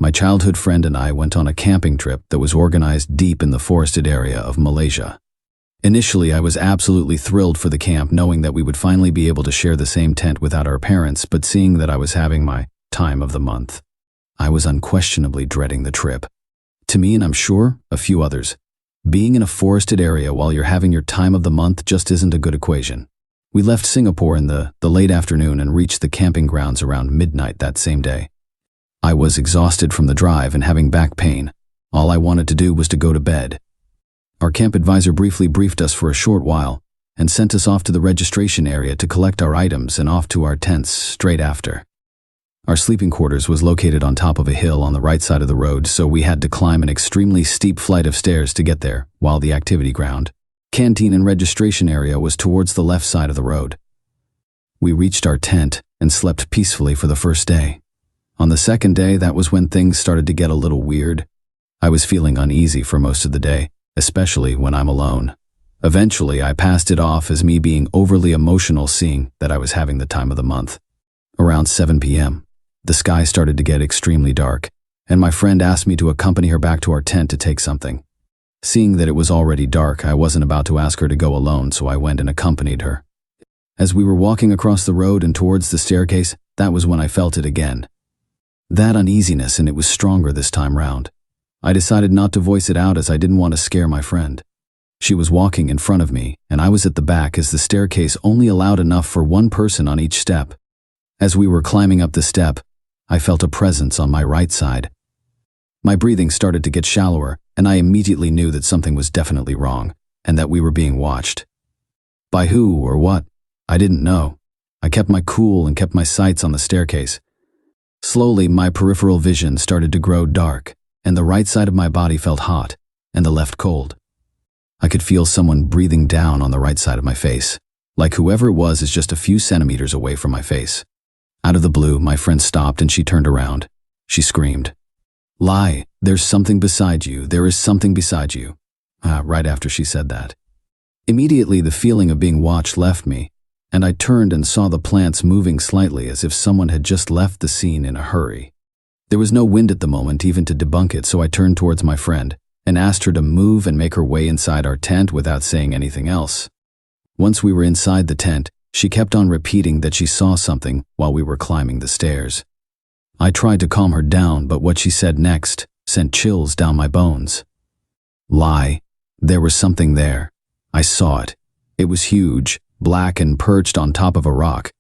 my childhood friend and I went on a camping trip that was organized deep in the forested area of Malaysia. Initially, I was absolutely thrilled for the camp, knowing that we would finally be able to share the same tent without our parents, but seeing that I was having my time of the month, I was unquestionably dreading the trip. To me, and I'm sure a few others, being in a forested area while you're having your time of the month just isn't a good equation. We left Singapore in the late afternoon and reached the camping grounds around midnight that same day. I was exhausted from the drive and having back pain. All I wanted to do was to go to bed. Our camp advisor briefly briefed us for a short while and sent us off to the registration area to collect our items and off to our tents straight after. Our sleeping quarters was located on top of a hill on the right side of the road, so we had to climb an extremely steep flight of stairs to get there, while the activity ground, canteen and registration area was towards the left side of the road. We reached our tent and slept peacefully for the first day. On the second day, that was when things started to get a little weird. I was feeling uneasy for most of the day, especially when I'm alone. Eventually, I passed it off as me being overly emotional, seeing that I was having the time of the month. Around 7 p.m., the sky started to get extremely dark, and my friend asked me to accompany her back to our tent to take something. Seeing that it was already dark, I wasn't about to ask her to go alone, so I went and accompanied her. As we were walking across the road and towards the staircase, that was when I felt it again. That uneasiness, and it was stronger this time round. I decided not to voice it out as I didn't want to scare my friend. She was walking in front of me, and I was at the back as the staircase only allowed enough for one person on each step. As we were climbing up the step, I felt a presence on my right side. My breathing started to get shallower, and I immediately knew that something was definitely wrong, and that we were being watched. By who or what? I didn't know. I kept my cool and kept my sights on the staircase. Slowly, my peripheral vision started to grow dark, and the right side of my body felt hot, and the left cold. I could feel someone breathing down on the right side of my face, like whoever it was is just a few centimeters away from my face. Out of the blue, my friend stopped and she turned around. She screamed, "Lie, there's something beside you, there is something beside you." Right after she said that. Immediately, the feeling of being watched left me, and I turned and saw the plants moving slightly as if someone had just left the scene in a hurry. There was no wind at the moment even to debunk it, so I turned towards my friend and asked her to move and make her way inside our tent without saying anything else. Once we were inside the tent, she kept on repeating that she saw something while we were climbing the stairs. I tried to calm her down, but what she said next sent chills down my bones. Lie, there was something there. I saw it. It was huge, black and perched on top of a rock.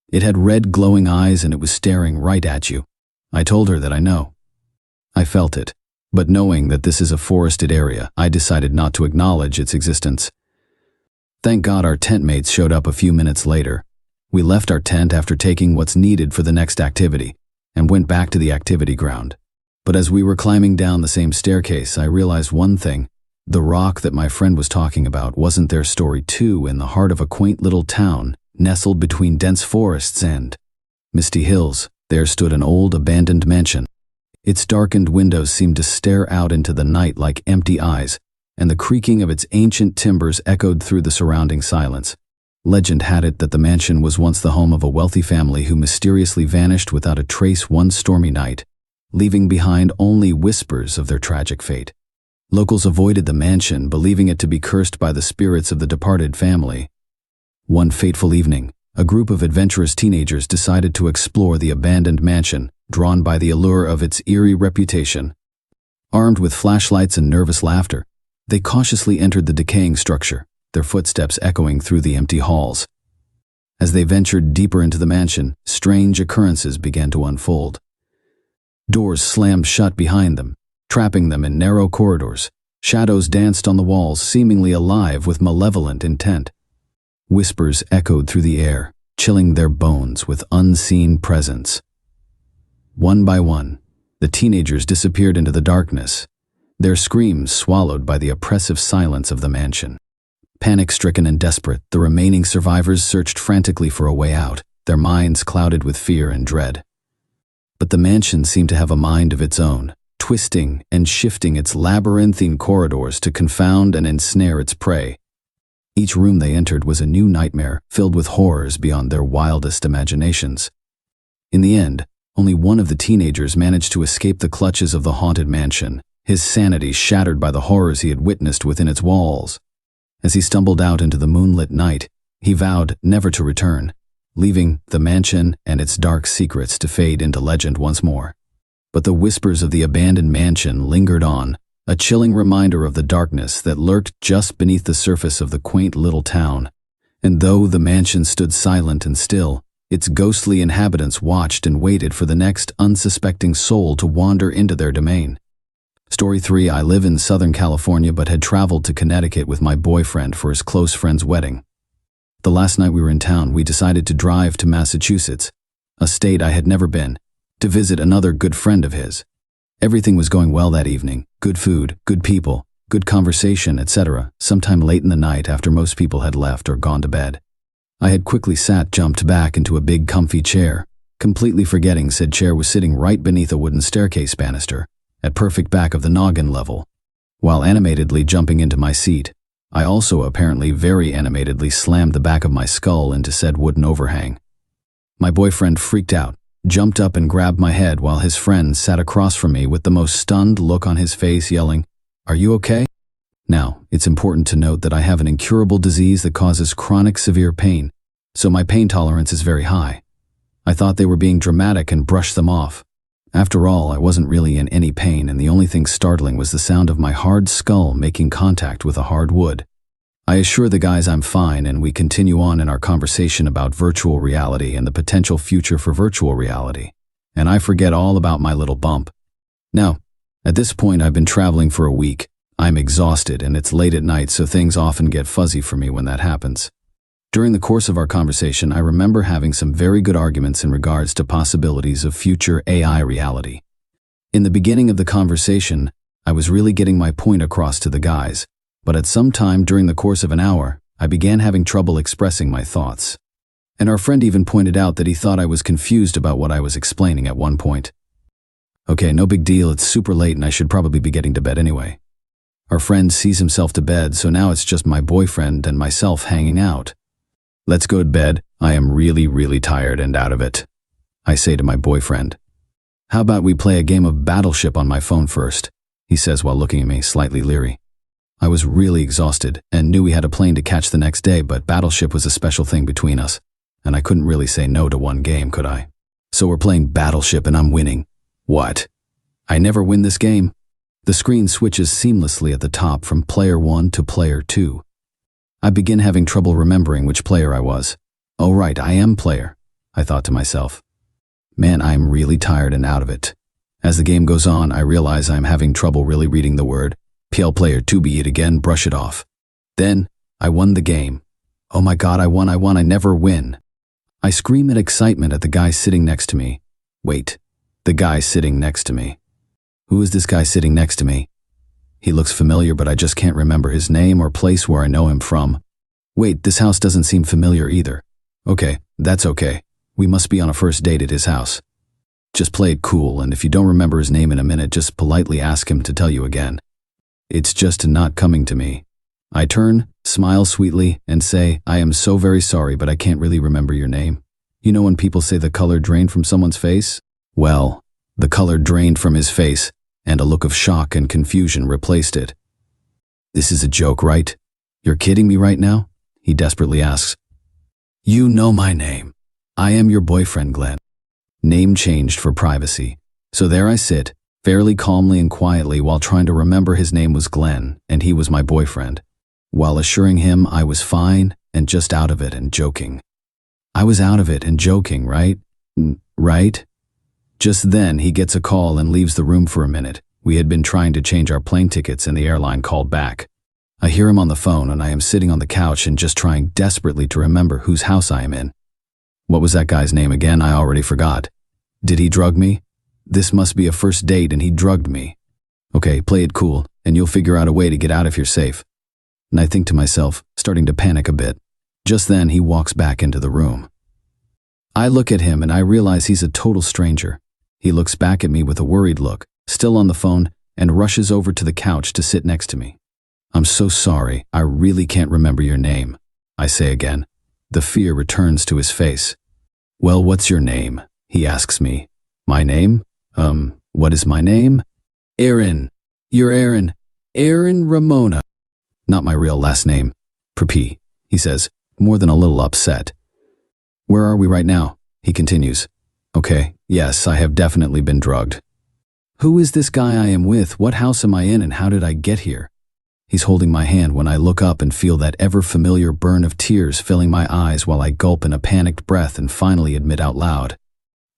It had red glowing eyes and it was staring right at you. I told her that I know. I felt it, but knowing that this is a forested area, I decided not to acknowledge its existence. Thank God our tent mates showed up a few minutes later. We left our tent after taking what's needed for the next activity and went back to the activity ground. But as we were climbing down the same staircase, I realized one thing. The rock that my friend was talking about wasn't their story too. In the heart of a quaint little town, nestled between dense forests and misty hills, there stood an old abandoned mansion. Its darkened windows seemed to stare out into the night like empty eyes, and the creaking of its ancient timbers echoed through the surrounding silence. Legend had it that the mansion was once the home of a wealthy family who mysteriously vanished without a trace one stormy night, leaving behind only whispers of their tragic fate. Locals avoided the mansion, believing it to be cursed by the spirits of the departed family. One fateful evening, a group of adventurous teenagers decided to explore the abandoned mansion, drawn by the allure of its eerie reputation. Armed with flashlights and nervous laughter, they cautiously entered the decaying structure, their footsteps echoing through the empty halls. As they ventured deeper into the mansion, strange occurrences began to unfold. Doors slammed shut behind them, trapping them in narrow corridors. Shadows danced on the walls, seemingly alive with malevolent intent. Whispers echoed through the air, chilling their bones with unseen presence. One by one, the teenagers disappeared into the darkness, their screams swallowed by the oppressive silence of the mansion. Panic-stricken and desperate, the remaining survivors searched frantically for a way out, their minds clouded with fear and dread. But the mansion seemed to have a mind of its own, twisting and shifting its labyrinthine corridors to confound and ensnare its prey. Each room they entered was a new nightmare, filled with horrors beyond their wildest imaginations. In the end, Only one of the teenagers managed to escape the clutches of the haunted mansion, his sanity shattered by the horrors he had witnessed within its walls. As he stumbled out into the moonlit night, he vowed never to return, leaving the mansion and its dark secrets to fade into legend once more. But the whispers of the abandoned mansion lingered on, a chilling reminder of the darkness that lurked just beneath the surface of the quaint little town. And though the mansion stood silent and still, its ghostly inhabitants watched and waited for the next unsuspecting soul to wander into their domain. Story 3. I live in Southern California but had traveled to Connecticut with my boyfriend for his close friend's wedding. The last night we were in town, we decided to drive to Massachusetts, a state I had never been, to visit another good friend of his. Everything was going well that evening. Good food, good people, good conversation, etc. Sometime late in the night after most people had left or gone to bed, I had quickly jumped back into a big comfy chair, completely forgetting said chair was sitting right beneath a wooden staircase banister, at perfect back of the noggin level. While animatedly jumping into my seat, I also apparently very animatedly slammed the back of my skull into said wooden overhang. My boyfriend freaked out, jumped up and grabbed my head while his friend sat across from me with the most stunned look on his face, yelling, "Are you okay?" Now, it's important to note that I have an incurable disease that causes chronic severe pain, so my pain tolerance is very high. I thought they were being dramatic and brushed them off. After all, I wasn't really in any pain, and the only thing startling was the sound of my hard skull making contact with a hard wood. I assure the guys I'm fine, and we continue on in our conversation about virtual reality and the potential future for virtual reality, and I forget all about my little bump. Now, at this point I've been traveling for a week. I'm exhausted and it's late at night, so things often get fuzzy for me when that happens. During the course of our conversation, I remember having some very good arguments in regards to possibilities of future AI reality. In the beginning of the conversation, I was really getting my point across to the guys, but at some time during the course of an hour, I began having trouble expressing my thoughts. And our friend even pointed out that he thought I was confused about what I was explaining at one point. Okay, no big deal, it's super late and I should probably be getting to bed anyway. Our friend sees himself to bed, so now it's just my boyfriend and myself hanging out. Let's go to bed. I am really tired and out of it, I say to my boyfriend. How about we play a game of Battleship on my phone first, he says while looking at me slightly leery. I was really exhausted and knew we had a plane to catch the next day, but Battleship was a special thing between us, and I couldn't really say no to one game, could I? So we're playing Battleship and I'm winning. What? I never win this game? The screen switches seamlessly at the top from player 1 to player 2. I begin having trouble remembering which player I was. Oh right, I am player, I thought to myself. Man, I am really tired and out of it. As the game goes on, I realize I am having trouble really reading the word. PL player 2 be it again, brush it off. Then, I won the game. Oh my god, I won, I never win. I scream in excitement at the guy sitting next to me. Wait, the guy sitting next to me. Who is this guy sitting next to me? He looks familiar, but I just can't remember his name or place where I know him from. Wait, this house doesn't seem familiar either. Okay, that's okay. We must be on a first date at his house. Just play it cool, and if you don't remember his name in a minute, just politely ask him to tell you again. It's just not coming to me. I turn, smile sweetly, and say, I am so very sorry, but I can't really remember your name. You know when people say the color drained from someone's face? Well, the color drained from his face, and a look of shock and confusion replaced it. This is a joke, right? You're kidding me right now? He desperately asks. You know my name. I am your boyfriend, Glenn. Name changed for privacy. So there I sit, fairly calmly and quietly while trying to remember his name was Glenn and he was my boyfriend, while assuring him I was fine and just out of it and joking. I was out of it and joking, right? Right? Just then, he gets a call and leaves the room for a minute. We had been trying to change our plane tickets and the airline called back. I hear him on the phone and I am sitting on the couch and just trying desperately to remember whose house I am in. What was that guy's name again? I already forgot. Did he drug me? This must be a first date and he drugged me. Okay, play it cool and you'll figure out a way to get out if you're safe. And I think to myself, starting to panic a bit. Just then, he walks back into the room. I look at him and I realize he's a total stranger. He looks back at me with a worried look, still on the phone, and rushes over to the couch to sit next to me. I'm so sorry, I really can't remember your name, I say again. The fear returns to his face. Well, what's your name? He asks me. My name? What is my name? Aaron. You're Aaron. Aaron Ramona. Not my real last name. Preppy, he says, more than a little upset. Where are we right now? He continues. Okay, yes, I have definitely been drugged. Who is this guy I am with? What house am I in and how did I get here? He's holding my hand when I look up and feel that ever-familiar burn of tears filling my eyes while I gulp in a panicked breath and finally admit out loud.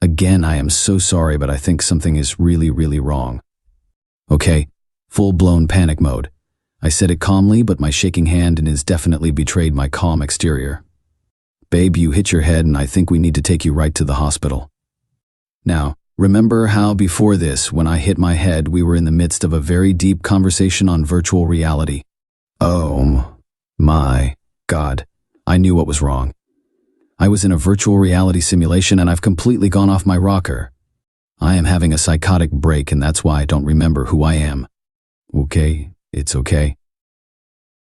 Again, I am so sorry, but I think something is really, really wrong. Okay, full-blown panic mode. I said it calmly, but my shaking hand and his definitely betrayed my calm exterior. Babe, you hit your head and I think we need to take you right to the hospital. Now, remember how before this, when I hit my head, we were in the midst of a very deep conversation on virtual reality? Oh my God, I knew what was wrong. I was in a virtual reality simulation and I've completely gone off my rocker. I am having a psychotic break and that's why I don't remember who I am. Okay, it's okay.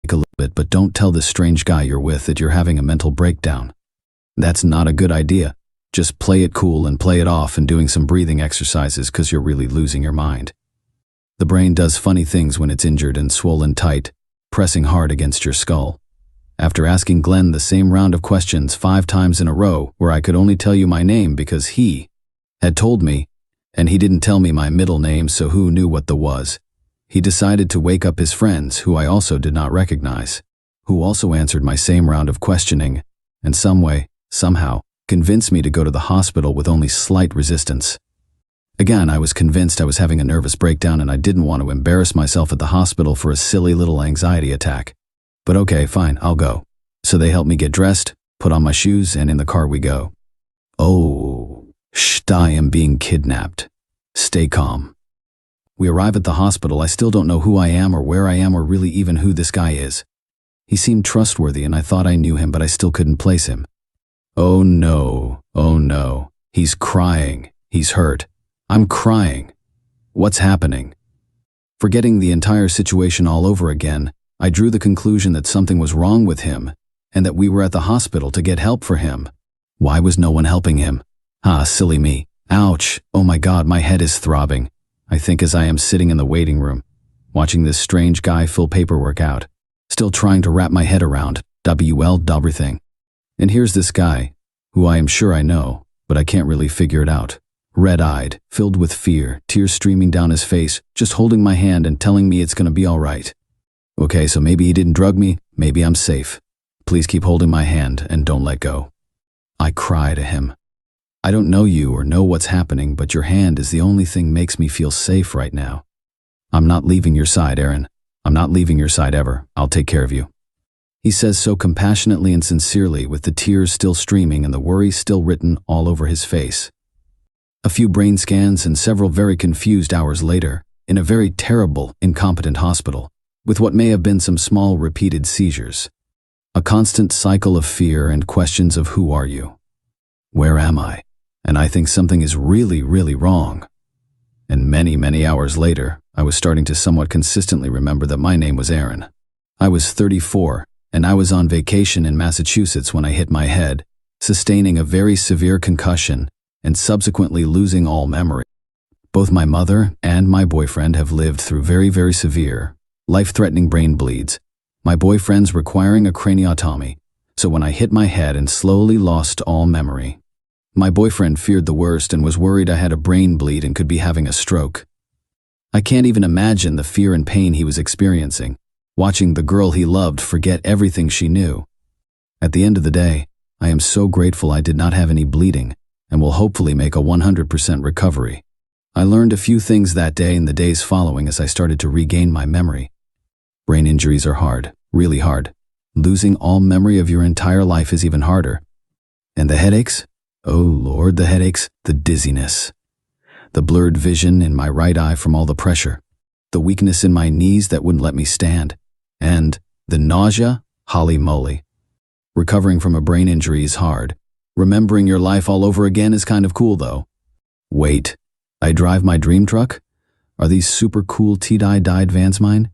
Take a little bit, but don't tell this strange guy you're with that you're having a mental breakdown. That's not a good idea. Just play it cool and play it off and doing some breathing exercises because you're really losing your mind. The brain does funny things when it's injured and swollen tight, pressing hard against your skull. After asking Glenn the same round of questions 5 times in a row where I could only tell you my name because he had told me, and he didn't tell me my middle name, so who knew what the was, he decided to wake up his friends, who I also did not recognize, who also answered my same round of questioning, and some way, somehow, convinced me to go to the hospital with only slight resistance. Again, I was convinced I was having a nervous breakdown and I didn't want to embarrass myself at the hospital for a silly little anxiety attack. But okay, fine, I'll go. So they helped me get dressed, put on my shoes, and in the car we go. Oh, I am being kidnapped. Stay calm. We arrive at the hospital. I still don't know who I am or where I am or really even who this guy is. He seemed trustworthy and I thought I knew him, but I still couldn't place him. Oh no, he's crying, he's hurt. I'm crying. What's happening? Forgetting the entire situation all over again, I drew the conclusion that something was wrong with him and that we were at the hospital to get help for him. Why was no one helping him? Ah, silly me. Ouch. Oh my God, my head is throbbing. I think as I am sitting in the waiting room, watching this strange guy fill paperwork out, still trying to wrap my head around everything. And here's this guy, who I am sure I know, but I can't really figure it out. Red-eyed, filled with fear, tears streaming down his face, just holding my hand and telling me it's gonna be all right. Okay, so maybe he didn't drug me, maybe I'm safe. Please keep holding my hand and don't let go. I cry to him. I don't know you or know what's happening, but your hand is the only thing makes me feel safe right now. I'm not leaving your side, Aaron. I'm not leaving your side ever. I'll take care of you. He says so compassionately and sincerely, with the tears still streaming and the worry still written all over his face. A few brain scans and several very confused hours later, in a very terrible, incompetent hospital, with what may have been some small repeated seizures. A constant cycle of fear and questions of who are you? Where am I? And I think something is really, really wrong. And many, many hours later, I was starting to somewhat consistently remember that my name was Aaron. I was 34, and I was on vacation in Massachusetts when I hit my head, sustaining a very severe concussion and subsequently losing all memory. Both my mother and my boyfriend have lived through very, very severe, life-threatening brain bleeds, my boyfriend's requiring a craniotomy, so when I hit my head and slowly lost all memory, my boyfriend feared the worst and was worried I had a brain bleed and could be having a stroke. I can't even imagine the fear and pain he was experiencing, watching the girl he loved forget everything she knew. At the end of the day, I am so grateful I did not have any bleeding and will hopefully make a 100% recovery. I learned a few things that day and the days following as I started to regain my memory. Brain injuries are hard, really hard. Losing all memory of your entire life is even harder. And the headaches? Oh Lord, the headaches, the dizziness. The blurred vision in my right eye from all the pressure. The weakness in my knees that wouldn't let me stand. And the nausea? Holy moly. Recovering from a brain injury is hard. Remembering your life all over again is kind of cool though. Wait, I drive my dream truck? Are these super cool tie-dyed vans mine?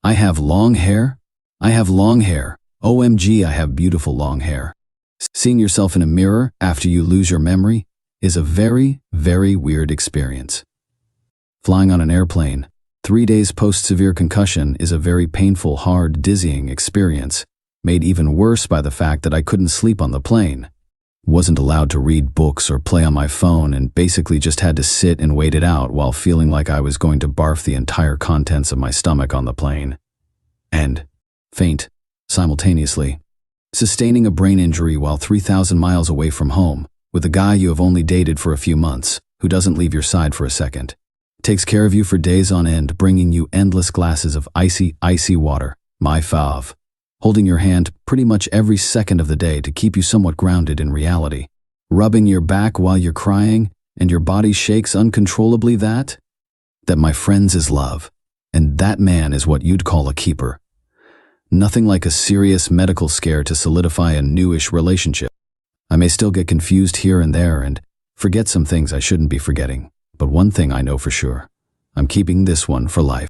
I have long hair? I have long hair. OMG, I have beautiful long hair. Seeing yourself in a mirror after you lose your memory? is a very, very weird experience. Flying on an airplane, 3 days post-severe concussion is a very painful, hard, dizzying experience, made even worse by the fact that I couldn't sleep on the plane. Wasn't allowed to read books or play on my phone and basically just had to sit and wait it out while feeling like I was going to barf the entire contents of my stomach on the plane. And faint, simultaneously. Sustaining a brain injury while 3,000 miles away from home, with a guy you have only dated for a few months, who doesn't leave your side for a second. Takes care of you for days on end, bringing you endless glasses of icy, icy water, my fave. Holding your hand pretty much every second of the day to keep you somewhat grounded in reality. Rubbing your back while you're crying, and your body shakes uncontrollably. That, my friends, is love. And that man is what you'd call a keeper. Nothing like a serious medical scare to solidify a newish relationship. I may still get confused here and there and forget some things I shouldn't be forgetting, but one thing I know for sure. I'm keeping this one for life.